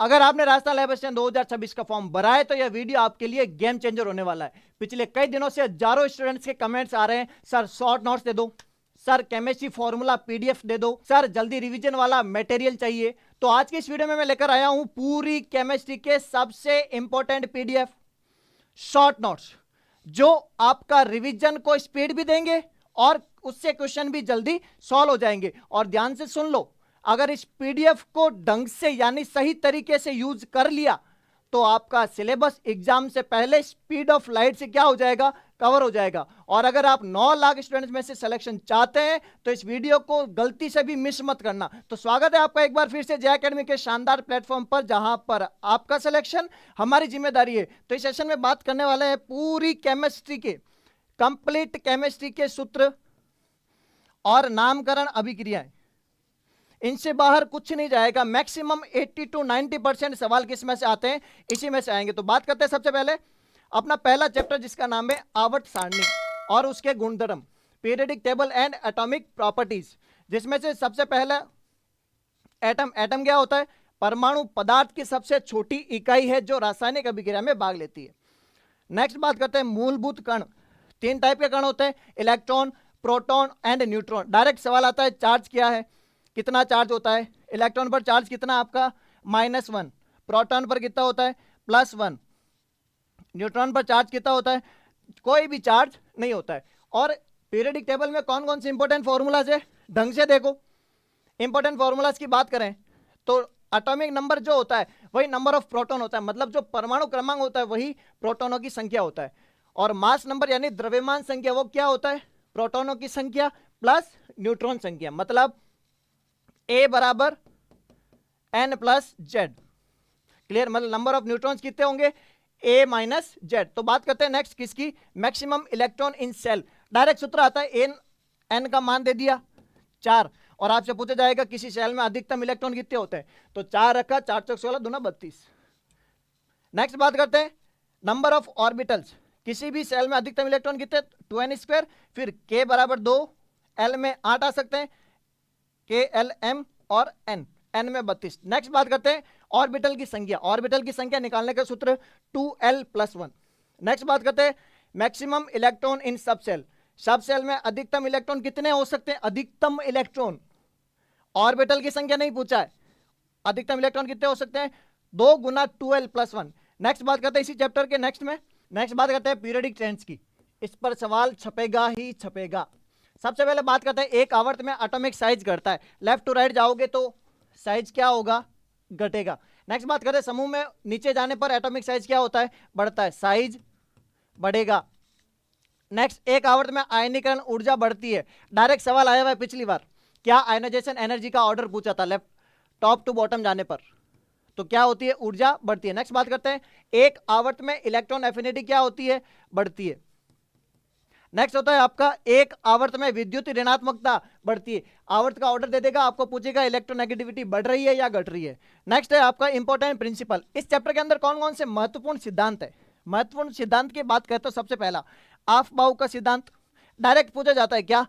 अगर आपने Rajasthan lab assistant 2026 का फॉर्म भरा है तो यह वीडियो आपके लिए गेम चेंजर होने वाला है। पिछले कई दिनों से हजारों स्टूडेंट्स के कमेंट्स आ रहे हैं, सर शॉर्ट नोट्स दे दो, सर केमिस्ट्री फॉर्मूला पीडीएफ दे दो, सर जल्दी रिवीजन वाला मटेरियल चाहिए। तो आज की इस वीडियो में मैं लेकर आया हूं पूरी केमिस्ट्री के सबसे इंपॉर्टेंट पीडीएफ शॉर्ट नोट्स, जो आपका रिवीजन को स्पीड भी देंगे और उससे क्वेश्चन भी जल्दी सॉल्व हो जाएंगे। और ध्यान से सुन लो, अगर इस पीडीएफ को ढंग से यानी सही तरीके से यूज कर लिया तो आपका सिलेबस एग्जाम से पहले स्पीड ऑफ लाइट से क्या हो जाएगा, कवर हो जाएगा। और अगर आप 9 लाख स्टूडेंट्स में से सिलेक्शन चाहते हैं तो इस वीडियो को गलती से भी मिस मत करना। तो स्वागत है आपका एक बार फिर से जय एकेडमी के शानदार प्लेटफॉर्म पर, जहां पर आपका सिलेक्शन हमारी जिम्मेदारी है। तो इस सेशन में बात करने वाले हैं पूरी केमिस्ट्री के, कंप्लीट केमिस्ट्री के सूत्र और नामकरण अभिक्रियाएं, इनसे बाहर कुछ नहीं जाएगा। मैक्सिमम 80 to 90% सवाल किस में से आते हैं, इसी में से आएंगे। तो बात करते हैं सबसे पहले अपना पहला चैप्टर, जिसका नाम है आवर्त सारणी और उसके गुणधर्म, periodic table and atomic properties, जिसमें से सबसे पहला एटम। एटम क्या होता है? परमाणु पदार्थ की सबसे छोटी इकाई है जो रासायनिक अभिक्रिया में भाग लेती है। नेक्स्ट बात करते हैं मूलभूत कण। 3 टाइप के कण होते हैं, electron, proton and neutron. Direct सवाल आता है, चार्ज क्या है, कितना चार्ज होता है? इलेक्ट्रॉन पर चार्ज कितना आपका? -1। प्रोटॉन पर कितना होता है? +1। न्यूट्रॉन पर चार्ज कितना होता है? कोई भी चार्ज नहीं होता है। और पीरियडिक टेबल में कौन कौन से इंपॉर्टेंट फॉर्मूलाज है, ढंग से देखो। इंपॉर्टेंट फॉर्मूलाज की बात करें तो एटॉमिक नंबर जो होता है वही नंबर ऑफ प्रोटॉन होता है, मतलब जो परमाणु क्रमांक होता है वही प्रोटॉनों की संख्या होता है। और मास नंबर यानी द्रव्यमान संख्या, वो क्या होता है? प्रोटॉनों की संख्या प्लस न्यूट्रॉन संख्या, मतलब A बराबर N प्लस जेड। क्लियर? मतलब नंबर ऑफ न्यूट्रॉन्स कितने होंगे? A minus Z. तो बात करते हैं नेक्स्ट किसकी, maximum electron in shell. Direct सूत्र आता है, N का मान दे दिया 4, और आपसे पूछा जाएगा किसी सेल में अधिकतम इलेक्ट्रॉन कितने होते हैं, तो 4 रखा, 4 चौक 16 दूना 32। नेक्स्ट बात करते हैं नंबर ऑफ ऑर्बिटल्स। किसी भी सेल में अधिकतम इलेक्ट्रॉन कितने? 2n²। फिर K बराबर 2, L में 8 आ सकते हैं, K L M और N में 32। नेक्स्ट बात करते हैं ऑर्बिटल की संख्या। ऑर्बिटल की संख्या निकालने का सूत्र 2l+1। नेक्स्ट बात करते हैं मैक्सिमम इलेक्ट्रॉन इन सब सेल। सब सेल में अधिकतम इलेक्ट्रॉन कितने हो सकते हैं? अधिकतम इलेक्ट्रॉन, ऑर्बिटल की संख्या नहीं पूछा है, अधिकतम इलेक्ट्रॉन कितने हो सकते हैं? 2 गुना 2l+1। नेक्स्ट बात करते हैं इसी चैप्टर के नेक्स्ट में, नेक्स्ट बात करते हैं पीरियडिक ट्रेंड्स की। इस पर सवाल छपेगा ही छपेगा। सबसे पहले बात करते हैं एक आवर्त में एटॉमिक साइज घटता है। लेफ्ट टू राइट जाओगे तो साइज क्या होगा? घटेगा। नेक्स्ट बात करते हैं समूह में नीचे जाने पर एटॉमिक साइज क्या होता है? बढ़ता है, साइज बढ़ेगा। नेक्स्ट, एक आवर्त में आयनीकरण ऊर्जा बढ़ती है। डायरेक्ट सवाल आया हुआ है पिछली बार, क्या आयनाइजेशन एनर्जी का ऑर्डर पूछा था लेफ्ट टॉप टू बॉटम जाने पर, तो क्या होती है? ऊर्जा बढ़ती है। नेक्स्ट बात करते हैं एक आवर्त में इलेक्ट्रॉन एफिनिटी क्या होती है? बढ़ती है। नेक्स्ट होता है आपका एक आवर्त में विद्युत ऋणात्मकता बढ़ती है। आवर्त का ऑर्डर दे देगा, आपको पूछेगा इलेक्ट्रोनेगेटिविटी बढ़ रही है या घट रही है। नेक्स्ट है आपका इंपॉर्टेंट प्रिंसिपल। इस चैप्टर के अंदर कौन कौन से महत्वपूर्ण सिद्धांत है? महत्वपूर्ण सिद्धांत की बात करते हो, सबसे पहला ऑफ-बाउ का सिद्धांत। डायरेक्ट पूछा जाता है क्या,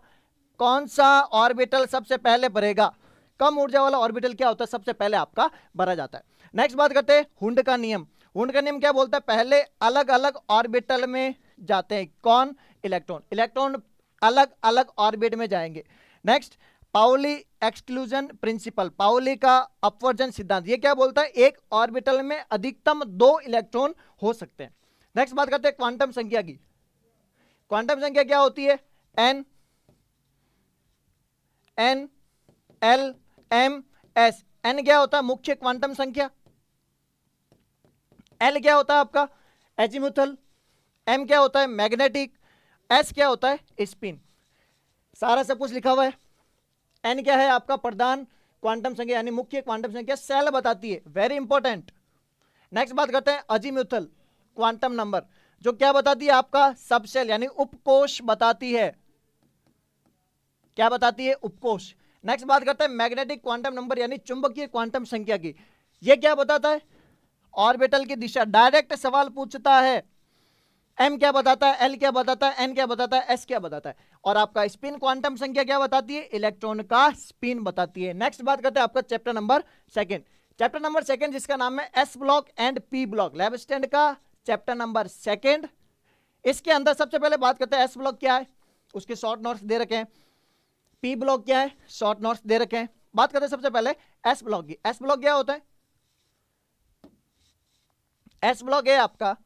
कौन सा ऑर्बिटल सबसे पहले भरेगा? कम ऊर्जा वाला ऑर्बिटल क्या होता है? सबसे पहले आपका भरा जाता है। नेक्स्ट बात करते हैं हुंड का नियम। हुंड का नियम क्या बोलता है? पहले अलग अलग ऑर्बिटल में जाते हैं कौन? इलेक्ट्रॉन। इलेक्ट्रॉन अलग अलग ऑर्बिट में जाएंगे। Next, Pauli exclusion principle, Pauli का अपवर्जन सिद्धांत। ये क्या बोलता है? एक ऑर्बिटल में अधिकतम 2 इलेक्ट्रॉन हो सकते हैं। नेक्स्ट बात करते हैं क्वांटम संख्या की। क्वांटम संख्या क्या होती है? N L M S। N क्या होता है? मुख्य क्वांटम संख्या। L क्या होता है आपका? एजीमुथल। M क्या होता है? मैग्नेटिक। S क्या होता है? स्पिन। सारा सब कुछ लिखा हुआ है। N क्या है आपका? प्रधान क्वांटम संख्या यानी मुख्य क्वांटम संख्या, सेल बताती है, वेरी इंपॉर्टेंट। नेक्स्ट बात करते हैं अजीमुथल क्वांटम नंबर, जो क्या बताती है आपका? सबसेल यानी उपकोष बताती है। क्या बताती है? उपकोष। नेक्स्ट बात करते हैं मैग्नेटिक क्वांटम नंबर यानी चुंबकीय क्वांटम संख्या की। ये क्या बताता है? ऑर्बिटल की दिशा। डायरेक्ट सवाल पूछता है। M क्या बताता है? L क्या बताता है? N क्या बताता है? S क्या बताता है? और आपका स्पिन क्वांटम संख्या क्या बताती है? इलेक्ट्रॉन का स्पिन बताती है। नेक्स्ट बात करते हैं आपका चैप्टर नंबर 2। चैप्टर नंबर 2 जिसका नाम है S block and P block, lab stand का चैप्टर नंबर 2। इसके अंदर सबसे पहले बात करते हैं एस ब्लॉक क्या है, उसके शॉर्ट नोट्स दे रखे हैं। पी ब्लॉक क्या है, शॉर्ट नोट्स दे रखे हैं। बात करते हैं सबसे पहले एस ब्लॉक की। एस ब्लॉक क्या होता है? एस ब्लॉक है आपका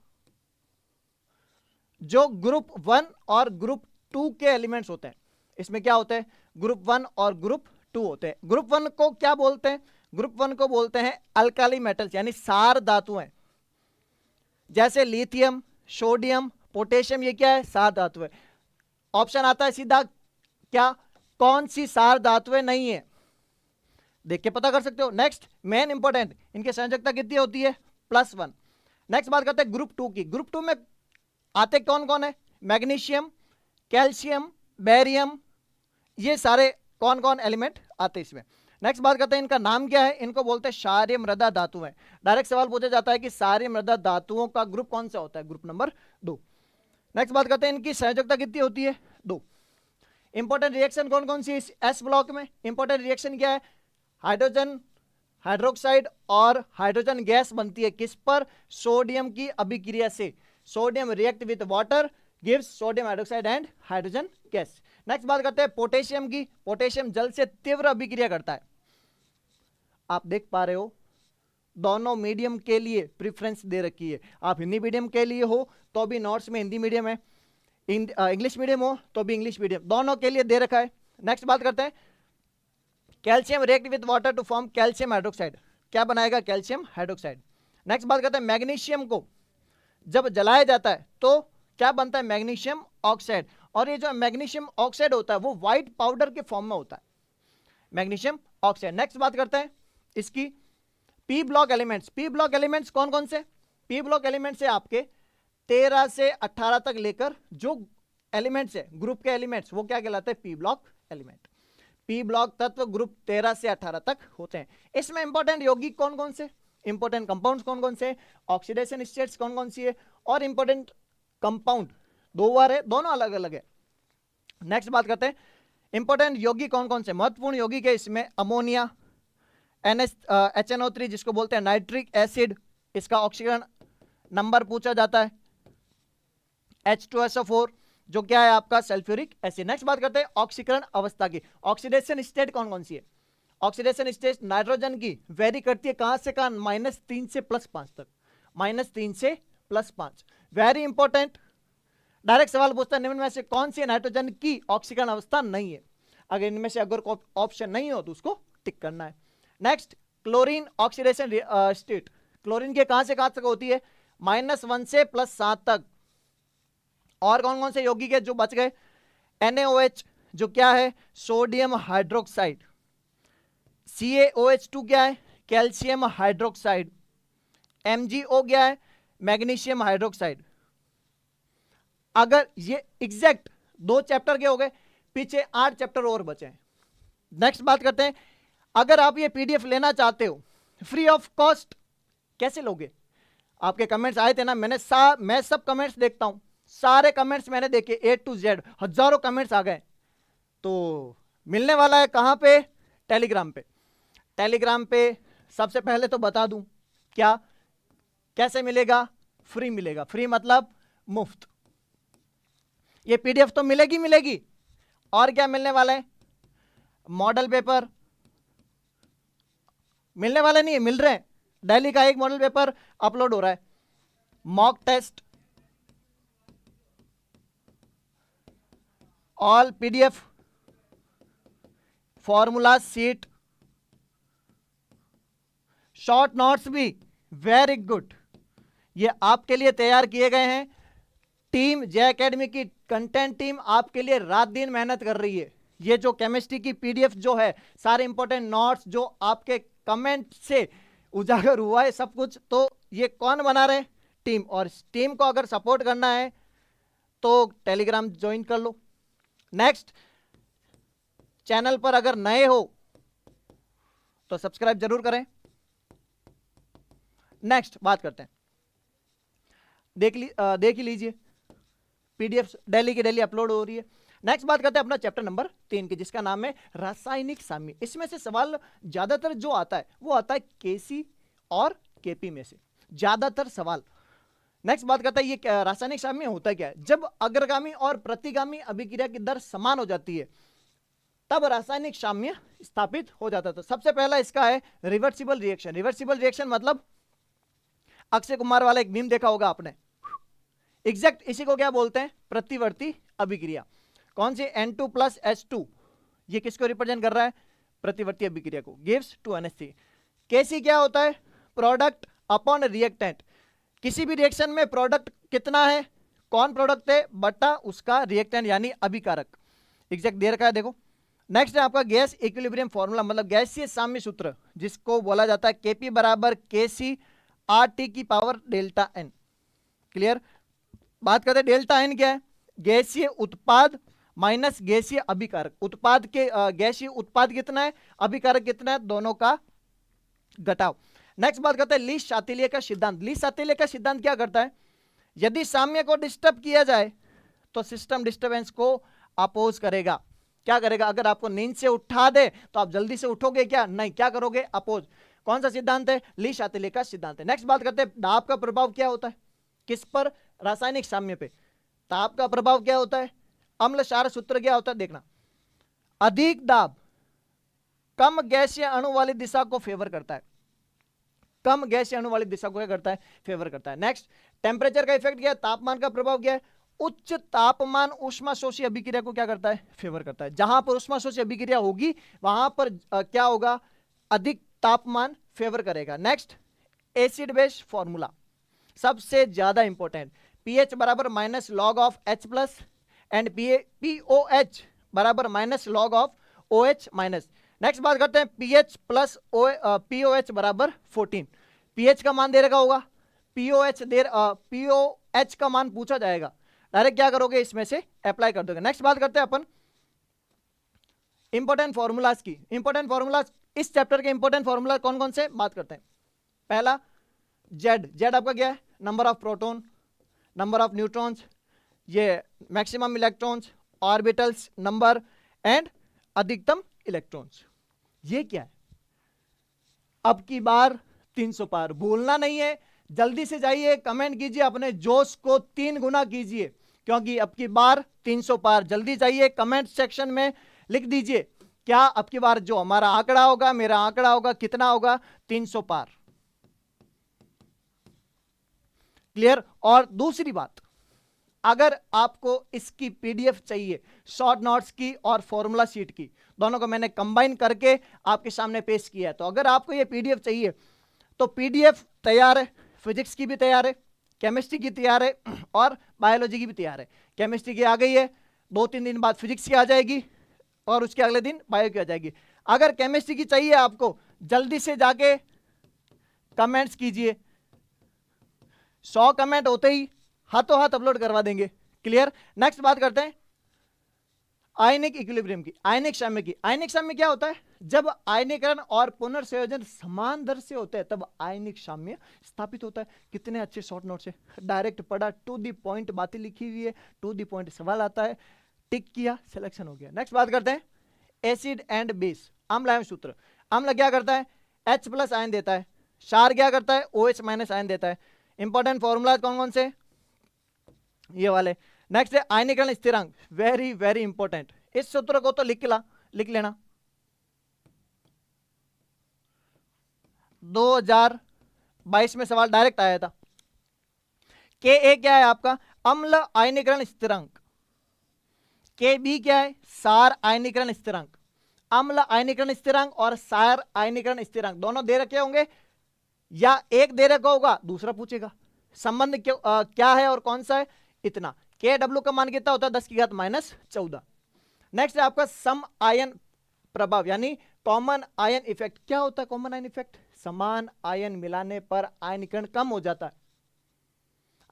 जो ग्रुप 1 और ग्रुप 2 के एलिमेंट्स होते हैं। इसमें क्या होते हैं? ग्रुप 1 और ग्रुप 2 होते हैं। ग्रुप 1 को क्या बोलते हैं? ग्रुप 1 को बोलते हैं अल्काली मेटल्स यानी सार धातुएं, जैसे लिथियम, सोडियम, पोटेशियम। ये क्या है? सार धातुएं। ऑप्शन आता है सीधा क्या, कौन सी सार धातुएं नहीं है, देख के पता कर सकते हो। नेक्स्ट मेन इंपॉर्टेंट, इनकी संयोजकता कितनी होती है? +1। नेक्स्ट बात करते हैं ग्रुप 2 की। ग्रुप 2 में आते कौन कौन है? मैग्नीशियम, कैल्शियम, बेरियम, ये सारे कौन कौन एलिमेंट आते हैं इसमें। नेक्स्ट बात करते हैं इनका नाम क्या है। इनको बोलते हैं क्षारीय मृदा धातुएं। डायरेक्ट सवाल पूछा जाता है कि क्षारीय मृदा धातुओं का ग्रुप कौन सा होता है? Group number 2। नेक्स्ट बात करते हैं इनकी संयोजकता कितनी होती है? 2। इंपॉर्टेंट रिएक्शन कौन कौन सी है एस ब्लॉक में? इंपॉर्टेंट रिएक्शन क्या है? हाइड्रोजन हाइड्रोक्साइड और हाइड्रोजन गैस बनती है किस पर? सोडियम की अभिक्रिया से। Sodium react with water gives sodium hydroxide and hydrogen gas. Next बात करते हैं पोटेशियम की। पोटेशियम जल से तीव्र अभिक्रिया करता है। आप देख पा रहे हो दोनों मीडियम के लिए प्रेफरेंस दे रखी है। आप हिंदी मीडियम के लिए हो तो भी नोट्स में हिंदी मीडियम है, इंग्लिश मीडियम हो तो भी इंग्लिश मीडियम, दोनों के लिए दे रखा है। नेक्स्ट बात करते हैं calcium react with water to form calcium hydroxide. क्या बनाएगा? Calcium hydroxide. नेक्स्ट बात करते हैं मैग्नीशियम को जब जलाया जाता है तो क्या बनता है? Magnesium oxide. और ये जो मैग्नीशियम ऑक्साइड होता है वो व्हाइट पाउडर के फॉर्म में होता है, मैग्नीशियम ऑक्साइड। नेक्स्ट बात करते हैं इसकी P block elements. P block elements कौन कौन से? पी ब्लॉक एलिमेंट्स है आपके 13 से 18 तक लेकर जो एलिमेंट्स है ग्रुप के एलिमेंट्स वो क्या कहलाते हैं? P block element. P block तत्व ग्रुप 13 से 18 तक होते हैं। इसमें इंपॉर्टेंट यौगिक कौन कौन से, इंपॉर्टेंट कंपाउंड्स कौन कौन से, ऑक्सीडेशन स्टेट्स कौन कौन सी है, और इंपॉर्टेंट कंपाउंड 2 बार है, दोनों अलग अलग है। नेक्स्ट बात करते हैं इंपॉर्टेंट यौगिक कौन कौन से, महत्वपूर्ण यौगिक है इसमें अमोनिया, HNO3 जिसको बोलते हैं नाइट्रिक एसिड, इसका ऑक्सीकरण नंबर पूछा जाता है, H2SO4 जो क्या है आपका सल्फ्यूरिक एसिड। नेक्स्ट बात करते हैं ऑक्सीकरण अवस्था की। ऑक्सीडेशन स्टेट कौन कौन सी है? ऑक्सीडेशन स्टेट नाइट्रोजन की वेरी करती है कहां से कहां? -3 से +5 तक, -3 से +5। वेरी इंपॉर्टेंट, डायरेक्ट सवाल पूछता है निम्न में से कौन सी नाइट्रोजन की ऑक्सीकरण अवस्था नहीं है? अगर इनमें से अगर ऑप्शन नहीं हो तो उसको टिक करना है। Next chlorine oxidation state, chlorine के कहां से कहां तक होती है? -1 से +7 तक। और कौन कौन से यौगिक है जो बच गए? NaOH जो क्या है? Sodium hydroxide. CaOH2 क्या है? Calcium hydroxide. MgO क्या है? Magnesium hydroxide. अगर ये एग्जैक्ट 2 चैप्टर के हो गए, पीछे 8 चैप्टर और बचे हैं। नेक्स्ट बात करते हैं अगर आप ये PDF लेना चाहते हो फ्री ऑफ कॉस्ट, कैसे लोगे? आपके कमेंट्स आए थे ना, मैं सब कमेंट्स देखता हूं, सारे कमेंट्स मैंने देखे A to Z, हजारों कमेंट्स आ गए। तो मिलने वाला है कहां पे? टेलीग्राम पे। टेलीग्राम पे सबसे पहले तो बता दूं क्या, कैसे मिलेगा? फ्री मिलेगा। फ्री मतलब मुफ्त। ये PDF तो मिलेगी, और क्या मिलने वाला है? मॉडल पेपर मिलने वाले नहीं है, मिल रहे हैं। डेली का एक मॉडल पेपर अपलोड हो रहा है, mock test, all PDF, formula sheet, short notes भी वेरी गुड, ये आपके लिए तैयार किए गए हैं। टीम जे एकेडमी की कंटेंट टीम आपके लिए रात दिन मेहनत कर रही है। ये जो केमिस्ट्री की PDF जो है, सारे इंपॉर्टेंट नोट्स जो आपके कमेंट से उजागर हुआ है सब कुछ, तो ये कौन बना रहे? टीम। और टीम को अगर सपोर्ट करना है तो टेलीग्राम ज्वाइन कर लो। नेक्स्ट, चैनल पर अगर नए हो तो सब्सक्राइब जरूर करें। नेक्स्ट बात करते हैं, देख ही लीजिए, PDF डेली की डेली अपलोड हो रही है। नेक्स्ट बात करते हैं अपना चैप्टर नंबर 3 की, जिसका नाम है रासायनिक साम्य। इसमें से सवाल ज्यादातर जो आता है वो आता है KC और केपी में से ज्यादातर सवाल। नेक्स्ट बात करता है ये रासायनिक साम्य होता क्या है। जब अग्रगामी और प्रतिगामी अभिक्रिया की दर समान हो जाती है तब रासायनिक साम्य स्थापित हो जाता था। सबसे पहला इसका है रिवर्सिबल रिएक्शन। रिवर्सिबल रिएक्शन मतलब अक्षय कुमार वाला एक मीम देखा होगा आपने, एग्जैक्ट इसी को क्या बोलते हैं, प्रतिवर्ती अभिक्रिया। कौन सी, N2 प्लस H2, ये किसको रिप्रेजेंट कर रहा है, प्रतिवर्ती अभिक्रिया को, गिव्स 2NH3। Kc क्या होता है, प्रोडक्ट अपॉन रिएक्टेंट। किसी भी रिएक्शन में प्रोडक्ट कितना है, कौन प्रोडक्ट है बटा उसका रिएक्टेंट यानी अभिकारक, एग्जैक्ट दे रखा है देखो। नेक्स्ट है आपका गैस इक्विलिब्रियम फॉर्मूला, मतलब गैसीय साम्य सूत्र, जिसको बोला जाता है Kp बराबर Kc RT की पावर डेल्टा N। क्लियर। बात करते हैं डेल्टा N क्या है, गैसीय उत्पाद माइनस गैसीय अभिकारक। उत्पाद के गैसीय उत्पाद कितना है, अभिकारक कितना है, दोनों का घटाव। नेक्स्ट बात करते हैं लीस शातिल्य का सिद्धांत। लीस शातिल्य का सिद्धांत क्या करता है, यदि साम्य को डिस्टर्ब किया जाए तो सिस्टम डिस्टर्बेंस को अपोज करेगा। क्या करेगा, अगर आपको नींद से उठा दे तो आप जल्दी से उठोगे क्या, नहीं, क्या करोगे, अपोज। कौन सा सिद्धांत है, लीस शातिल्य का सिद्धांत है। नेक्स्ट बात करते हैं दाब का प्रभाव क्या होता है, किस पर, रासायनिक साम्य पे। दाब का प्रभाव क्या होता है, अम्ल क्षार सूत्र क्या होता है, देखना, अधिक दाब कम गैसीय अणु वाली दिशा को फेवर करता है, कम गैसीय अणु वाली दिशा को क्या करता है, फेवर करता है। नेक्स्ट टेम्परेचर का इफेक्ट क्या है, तापमान का प्रभाव क्या है, उच्च तापमान ऊष्माशोषी अभिक्रिया को क्या करता है, फेवर करता है। जहां पर ऊष्माशोषी अभिक्रिया होगी वहां पर क्या होगा, अधिक तापमान फेवर करेगा। नेक्स्ट एसिड बेस फॉर्मूला, सबसे ज्यादा इंपॉर्टेंट, पीएच बराबर minus log of H plus and pOH बराबर minus log of OH minus. Next बात करते हैं पीएच प्लस पीओएच बराबर 14। पीएच का मान दे रखा होगा, पीओएच का मान पूछा जाएगा, डायरेक्ट क्या करोगे, इसमें से अप्लाई कर दोगे। नेक्स्ट बात करते हैं अपन इंपॉर्टेंट फॉर्मूलाज की। इंपॉर्टेंट फॉर्मूलाज, इस चैप्टर के इंपॉर्टेंट फॉर्मूला कौन कौन से, बात करते हैं। पहला जेड आपका क्या है, number of proton, number of neutrons, ये maximum electrons, orbitals number and अधिकतम इलेक्ट्रॉन्स। ये क्या है, अब की बार 300 पार, भूलना नहीं है, जल्दी से जाइए कमेंट कीजिए, अपने जोश को 3 गुना कीजिए, क्योंकि अब की बार 300 पार। जल्दी जाइए कमेंट सेक्शन में लिख दीजिए क्या अब की बार जो हमारा आंकड़ा होगा, मेरा आंकड़ा होगा, कितना होगा, 300 पार। क्लियर। और दूसरी बात, अगर आपको इसकी पीडीएफ चाहिए, शॉर्ट नोट्स की और फॉर्मूला शीट की, दोनों को मैंने कंबाइन करके आपके सामने पेश किया है, तो अगर आपको ये पीडीएफ चाहिए तो पीडीएफ तैयार है, फिजिक्स की भी तैयार है, केमिस्ट्री की तैयार है और बायोलॉजी की भी तैयार है। केमिस्ट्री की आ गई है, 2-3 दिन बाद फिजिक्स की आ जाएगी और उसके अगले दिन बायो की आ जाएगी। अगर केमिस्ट्री की चाहिए आपको, जल्दी से जाके कमेंट्स कीजिए, 100 कमेंट होते ही हाथों हाथ अपलोड करवा देंगे। क्लियर। नेक्स्ट बात करते हैं आयनिक इक्विलिब्रियम की, आयनिक साम्य की। आयनिक साम्य क्या होता है, जब आयनीकरण और पुनर्संयोजन समान दर से होते हैं तब आयनिक साम्य स्थापित होता है। कितने अच्छे शॉर्ट नोट्स है, डायरेक्ट पढ़ा, टू दी पॉइंट बातें लिखी हुई है, टू दी पॉइंट सवाल आता है, टिक किया, सिलेक्शन हो गया। नेक्स्ट बात करते हैं एसिड एंड बेस, अम्ल आयन सूत्र। अम्ल क्या करता है, H प्लस आयन देता है, क्षार क्या करता है, OH माइनस आयन देता है। इंपॉर्टेंट फॉर्मूला कौन कौन से, ये वाले। नेक्स्ट है आयनीकरण स्थिरांक, वेरी वेरी इंपॉर्टेंट, इस सूत्र को तो लिख लेना। 2022 में सवाल डायरेक्ट आया था। Ka क्या है आपका, अम्ल आयनीकरण स्थिरांक। Kb क्या है, सार आयनीकरण स्थिरांक। अम्ल आयनीकरण स्थिरांक और सार आयनीकरण स्थिरांक दोनों दे रखे होंगे, या एक दे रखा होगा, दूसरा पूछेगा संबंध क्या है और कौन सा है, इतना। Kw का मान कितना होता है, 10 की घात -14। नेक्स्ट है आपका सम आयन प्रभाव यानी कॉमन आयन इफेक्ट। क्या होता है कॉमन आयन इफेक्ट, समान आयन मिलाने पर आयनीकरण कम हो जाता है।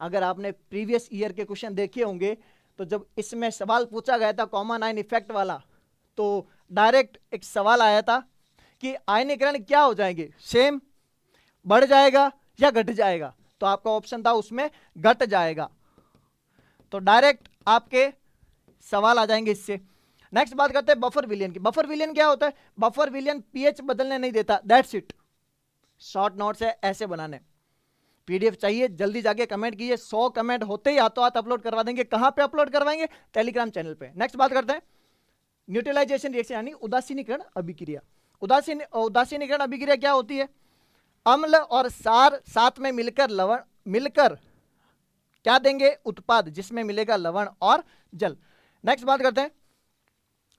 अगर आपने प्रीवियस ईयर के क्वेश्चन देखे होंगे तो जब इसमें सवाल पूछा गया था कॉमन आयन इफेक्ट वाला, तो डायरेक्ट एक सवाल आया था कि आयनीकरण क्या हो जाएंगे, सेम, बढ़ जाएगा या घट जाएगा, तो आपका ऑप्शन था उसमें घट जाएगा। तो डायरेक्ट आपके सवाल आ जाएंगे इससे। नेक्स्ट बात करते हैं बफर विलियन की। बफर विलियन क्या होता है, बफर विलियन पीएच बदलने नहीं देता, दैट्स इट। शॉर्ट नोट्स है ऐसे बनाने। पीडीएफ चाहिए जल्दी जाके कमेंट कीजिए, 100 कमेंट होते ही हाथों हाथ अपलोड करवा देंगे। कहां पे अपलोड करवाएंगे? टेलीग्राम चैनल पे। नेक्स्ट बात करते हैं न्यूट्रलाइजेशन रिएक्शन यानी उदासीनीकरण अभिक्रिया। उदासीनीकरण अभिक्रिया क्या होती है? अम्ल और क्षार साथ में मिलकर क्या देंगे? उत्पाद, जिसमें मिलेगा लवण और जल। नेक्स्ट बात करते हैं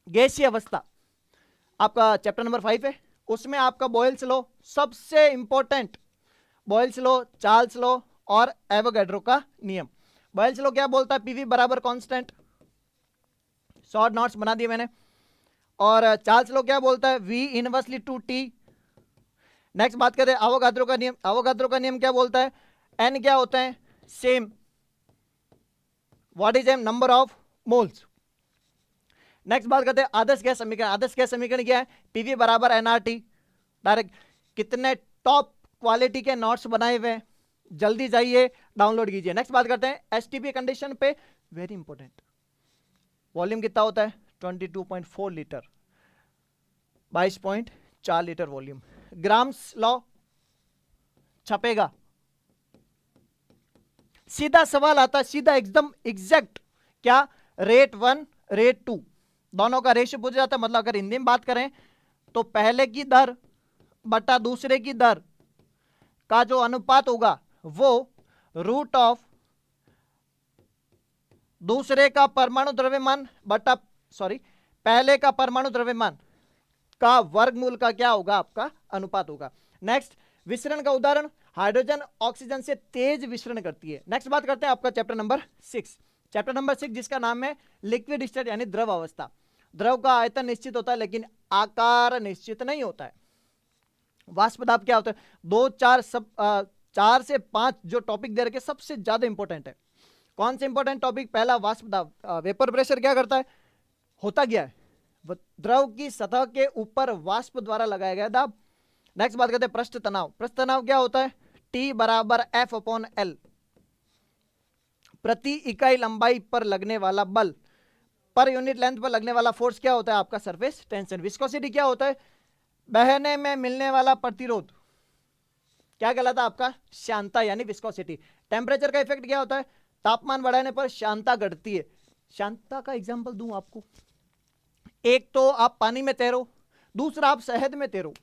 गैसीय अवस्था। आपका चैप्टर नंबर 5 है, उसमें आपका बॉयल्स लॉ सबसे important, Boyle's law, Charles law और एवोगैड्रो का नियम। बॉयल्स लॉ क्या बोलता है? पीवी बराबर कांस्टेंट, शॉर्ट नोट्स बना दिए मैंने। और चार्ल्स लॉ क्या बोलता है? V inversely to T. Next बात करते हैं एवोगाद्रो का नियम। एवोगाद्रो का नियम क्या बोलता है? एन क्या होता है? Same. What is M? Number of moles. Next बात करते हैं आदर्श गैस समीकरण। आदर्श गैस समीकरण क्या है? पीवी बराबर एनआरटी। डायरेक्ट कितने टॉप क्वालिटी के नोट्स बनाए हुए हैं, जल्दी जाइए डाउनलोड कीजिए। नेक्स्ट बात करते हैं एसटीपी कंडीशन पे, वेरी इंपॉर्टेंट। वॉल्यूम कितना होता है? 22.4 litre, 22.4 litre volume. Graham's law छपेगा, सीधा सवाल आता है, सीधा एकदम एग्जैक्ट। क्या? रेट 1 रेट 2 दोनों का रेशियो पूछा जाता है। मतलब अगर हिंदी में बात करें तो पहले की दर बटा दूसरे की दर का जो अनुपात होगा वो रूट ऑफ दूसरे का परमाणु द्रव्यमान बटा पहले का परमाणु द्रव्यमान का वर्गमूल का क्या होगा? आपका अनुपात होगा। नेक्स्ट विसरण का उदाहरण, हाइड्रोजन ऑक्सीजन से तेज विसरण करती है। नेक्स्ट बात करते हैं आपका चैप्टर नंबर 6। चैप्टर नंबर 6 जिसका नाम है लिक्विड स्टेट यानी द्रव अवस्था। द्रव का आयतन निश्चित होता है लेकिन आकार निश्चित नहीं होता है। वाष्प दाब क्या होता है? 2 4 से 5 जो टॉपिक दे रखे सबसे ज्यादा इंपॉर्टेंट है। कौन से इंपॉर्टेंट टॉपिक? पहला वाष्प दाब। वेपर प्रेशर क्या करता है? होता क्या है? द्रव की सतह के ऊपर वाष्प द्वारा लगाया गया दाब। नेक्स्ट बात करते हैं पृष्ठ तनाव। पृष्ठ तनाव क्या होता है? T बराबर F/L, प्रति इकाई लंबाई पर लगने वाला बल, पर यूनिट लेंथ पर लगने वाला फोर्स क्या होता है? आपका सरफेस टेंशन। विस्कोसिटी क्या होता है? बहने में मिलने वाला प्रतिरोध, क्या कहलाता है? आपका श्यानता यानी विस्कोसिटी। टेम्परेचर का इफेक्ट क्या होता है? तापमान बढ़ाने पर श्यानता घटती है। श्यानता का एग्जांपल दूं आपको, एक तो आप पानी में तैरो, दूसरा आप शहद में तैरो,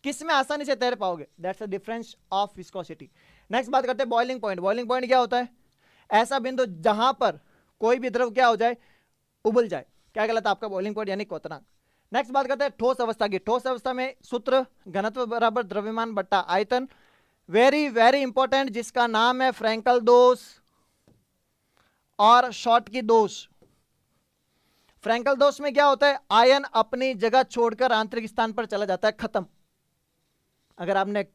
किस में आसानी से तैर पाओगे? That's the difference of viscosity. Next बात करते हैं बॉइलिंग पॉइंट। बॉइलिंग पॉइंट क्या होता है? ऐसा बिंदु जहां पर कोई भी द्रव क्या हो जाए? उबल जाए। क्या कहलाता है? आपका बॉइलिंग पॉइंट यानी क्वथनांक। नेक्स्ट बात करते हैं ठोस अवस्था की। ठोस अवस्था में सूत्र घनत्व बराबर द्रव्यमान बट्टा आयतन, वेरी वेरी इंपॉर्टेंट, जिसका नाम है फ्रैंकल दोष और शॉर्ट की दोष। फ्रैंकल दोष में क्या होता है? आयन अपनी जगह छोड़कर आंतरिक स्थान पर चला जाता है, खत्म। अगर आपने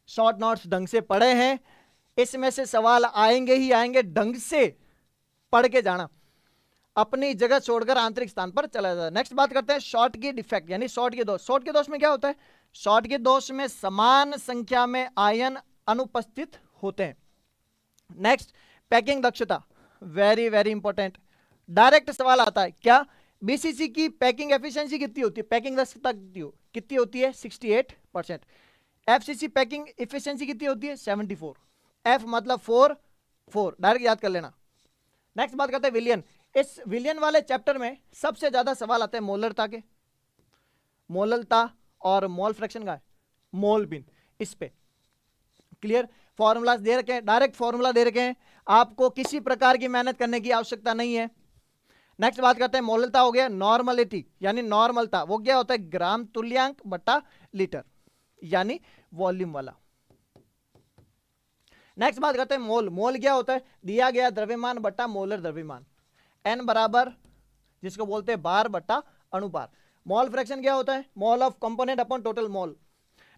शॉर्ट नोट्स ढंग से पढ़े हैं, इसमें से सवाल आएंगे ही आएंगे, ढंग से पढ़ के जाना। अपनी जगह छोड़कर आंतरिक स्थान पर चला जाता है। नेक्स्ट बात करते हैं शॉर्ट की डिफेक्ट यानी शॉर्ट की दोष। शॉर्ट के दोष में क्या होता है? शॉर्ट के दोष में समान संख्या में आयन अनुपस्थित होते हैं। नेक्स्ट पैकिंग दक्षता, वेरी वेरी इंपॉर्टेंट। डायरेक्ट सवाल आता है, क्या बीसीसी की पैकिंग एफिशिएंसी कितनी होती है? पैकिंग दक्षता कितनी होती है? 68%। एफसीसी पैकिंग एफिशिएंसी कितनी होती है? 74। एफ मतलब 4 डायरेक्ट याद कर लेना। नेक्स्ट बात करते हैं विलियन। इस विलियन वाले चैप्टर में सबसे ज्यादा सवाल आते हैं मोलरता के, मोललता और मोल फ्रैक्शन का, मोल बिन, इस पे क्लियर। फॉर्मूलाज दे रखे हैं, डायरेक्ट फॉर्मूला दे रखे हैं, आपको किसी प्रकार की मेहनत करने की आवश्यकता नहीं है। नेक्स्ट बात करते हैं मोललता हो गया, नॉर्मलिटी यानी नॉर्मलता, वो क्या होता है? ग्राम तुल्यांक बटा लीटर यानी वॉल्यूम वाला। नेक्स्ट बात करते हैं मोल। मोल क्या होता है? दिया गया द्रव्यमान बटा मोलर द्रव्यमान, एन बराबर जिसको बोलते हैं बार बटा अणुभार। मोल फ्रैक्शन क्या होता है? Mole of component upon total mole.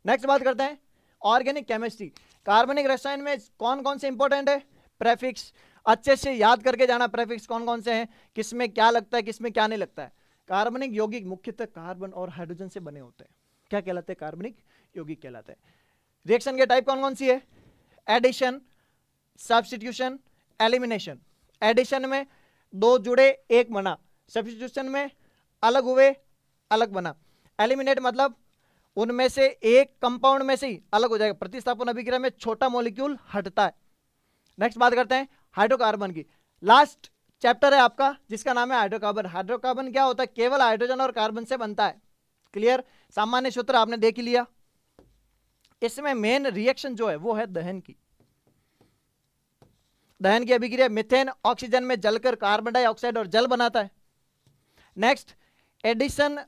Next बात करते हैं ऑर्गेनिक केमिस्ट्री। कार्बनिक रसायन में कौन कौन से इंपॉर्टेंट है? प्रेफिक्स, अच्छे से याद करके जाना प्रेफिक्स कौन कौन से हैं, किसमें क्या लगता है, किसमें क्या नहीं लगता है। कार्बनिक यौगिक मुख्यतः कार्बन और हाइड्रोजन से बने होते हैं, क्या कहलाते हैं? कार्बनिक यौगिक कहलाते हैं। रिएक्शन के टाइप कौन कौन सी है? Addition, substitution, elimination. एडिशन में 2 जुड़े 1 बना, सब्स्टिट्यूशन में अलग हुए अलग बना। एलिमिनेट मतलब उनमें से एक कंपाउंड में से ही अलग हो जाएगा। प्रतिस्थापन अभिक्रिया में छोटा मॉलिक्यूल हटता है। नेक्स्ट बात करते हैं हाइड्रोकार्बन की। लास्ट चैप्टर है आपका जिसका नाम है हाइड्रोकार्बन। हाइड्रोकार्बन क्या होता है? केवल हाइड्रोजन और कार्बन से बनता है। क्लियर? सामान्य सूत्र आपने देख लिया। इसमें मेन रिएक्शन जो है वो है दहन की। दहन की अभिक्रिया मीथेन ऑक्सीजन में जलकर कार्बन डाइऑक्साइड और जल बनाता है। Next addition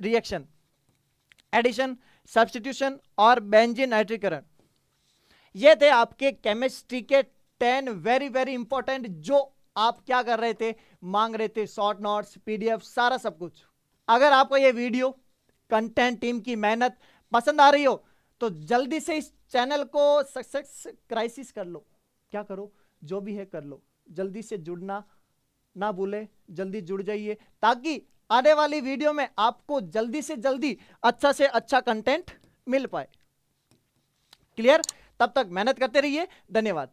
reaction, addition, substitution और बेंजीन नाइट्रीकरण। ये थे आपके केमिस्ट्री के 10 वेरी वेरी इंपॉर्टेंट जो आप क्या कर रहे थे, मांग रहे थे, शॉर्ट नोट्स, पीडीएफ, सारा सब कुछ। अगर आपको ये वीडियो कंटेंट टीम की मेहनत पसंद आ रही हो तो जल्दी से इस चैनल को सक्सेस क्राइसिस कर लो। क्या करो? जो भी है कर लो। जल्दी से जुड़ना ना भूले, जल्दी जुड़ जाइए ताकि आने वाली वीडियो में आपको जल्दी से जल्दी अच्छा से अच्छा कंटेंट मिल पाए। क्लियर? तब तक मेहनत करते रहिए। धन्यवाद।